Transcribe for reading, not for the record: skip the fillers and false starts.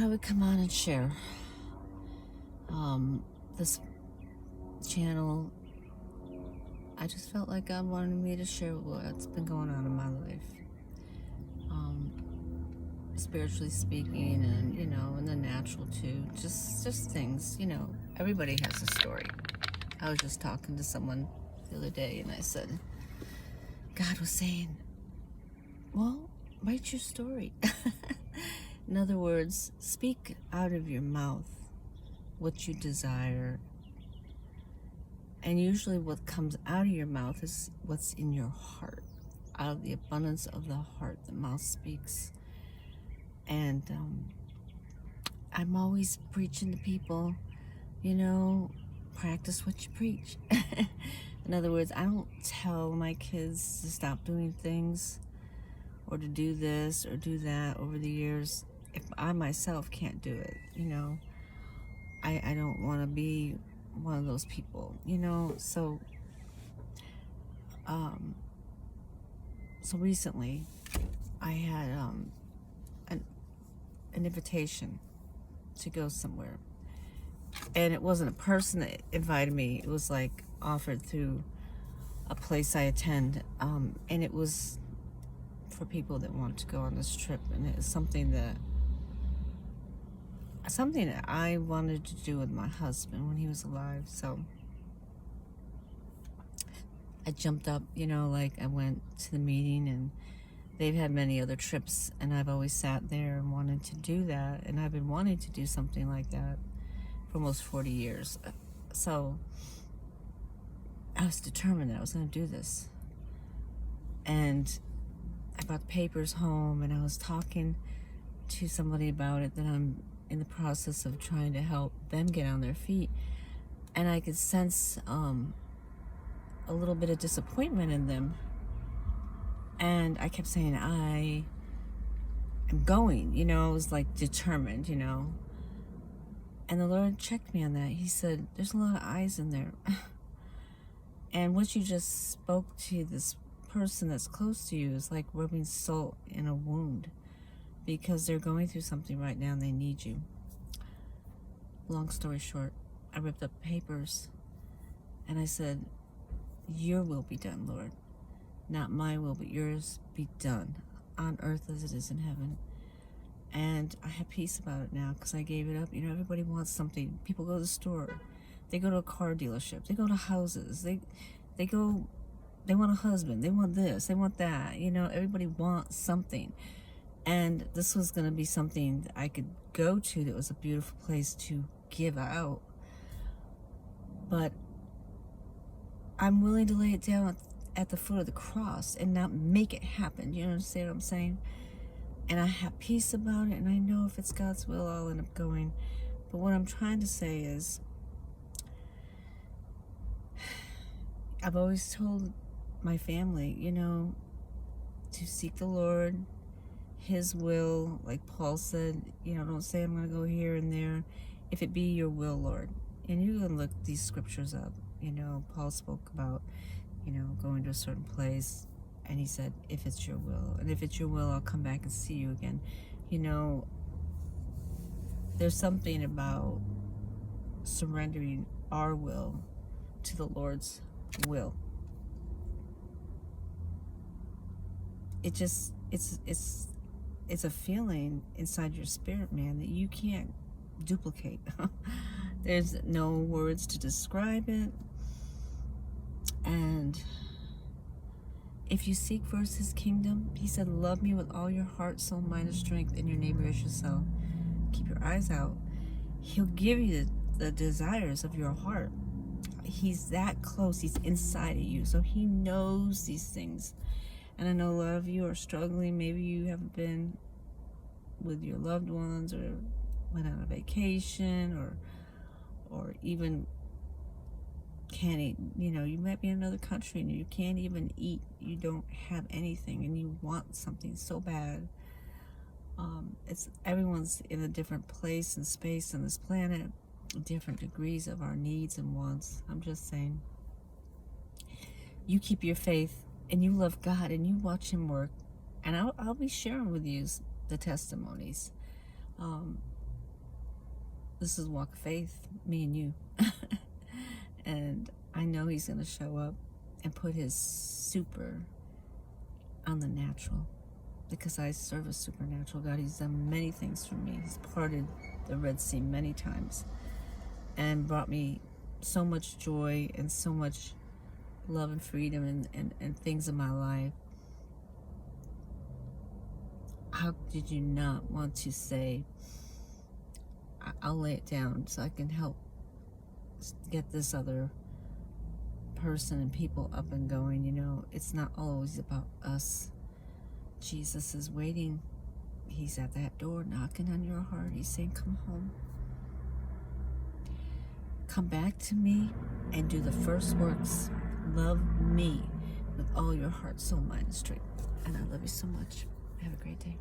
thought I would come on and share. This channel, I just felt like God wanted me to share what's been going on in my life. Um, Spiritually speaking, and in the natural too. Just things, everybody has a story. I was just talking to someone the other day and I said, God was saying, well, write your story. In other words, speak out of your mouth what you desire. And usually what comes out of your mouth is what's in your heart. Out of the abundance of the heart, the mouth speaks. And I'm always preaching to people, practice what you preach. In other words, I don't tell my kids to stop doing things or to do this or do that over the years if I myself can't do it. I don't want to be one of those people, so recently I had an invitation to go somewhere, and it wasn't a person that invited me. It was like offered through a place I attend, and it was for people that want to go on this trip, and it was something that I wanted to do with my husband when he was alive. So I jumped up, like I went to the meeting, and they've had many other trips, and I've always sat there and wanted to do that, and I've been wanting to do something like that for almost 40 years. So I was determined that I was going to do this. And I brought the papers home, and I was talking to somebody about it that I'm in the process of trying to help them get on their feet. And I could sense a little bit of disappointment in them. And I kept saying, I am going, I was like determined, And the Lord checked me on that. He said, there's a lot of eyes in there. And what you just spoke to this person that's close to you is like rubbing salt in a wound, because they're going through something right now and they need you. Long story short, I ripped up papers and I said, your will be done, Lord. Not my will, but yours be done on earth as it is in heaven. And I have peace about it now because I gave it up. Everybody wants something. People go to the store. They go to a car dealership. They go to houses. They want a husband. They want this. They want that. Everybody wants something. And this was going to be something that I could go to that was a beautiful place to give out. But I'm willing to lay it down at the foot of the cross and not make it happen. You understand what I'm saying? And I have peace about it, and I know if it's God's will, I'll end up going. But what I'm trying to say is, I've always told my family, to seek the Lord, His will, like Paul said, don't say I'm going to go here and there. If it be your will, Lord. And you can look these scriptures up. Paul spoke about, going to a certain place, and he said, if it's your will. And if it's your will, I'll come back and see you again. There's something about surrendering our will to the Lord's will. It's a feeling inside your spirit, man, that you can't duplicate. There's no words to describe it. And if you seek first His kingdom, He said, love me with all your heart, soul, mind, and strength, and your neighbor as yourself. Keep your eyes out. He'll give you the desires of your heart. He's that close. He's inside of you. So He knows these things. And I know a lot of you are struggling. Maybe you haven't been with your loved ones, or went on a vacation, or even can't eat. You might be in another country and you can't even eat. You don't have anything and you want something so bad. Everyone's in a different place and space on this planet, different degrees of our needs and wants. I'm just saying, you keep your faith and you love God and you watch Him work. And I'll be sharing with you the testimonies. This is walk of faith, me and you. And I know he's going to show up and put his super on the natural, because I serve a supernatural God. He's done many things for me. He's parted the Red Sea many times and brought me so much joy and so much love and freedom and things in my life. How did you not want to say, I'll lay it down so I can help get this other person and people up and going? You know, it's not always about us. Jesus is waiting. He's at that door knocking on your heart. He's saying, come home. Come back to me and do the first works. Love me with all your heart, soul, mind, and strength. And I love you so much. Have a great day.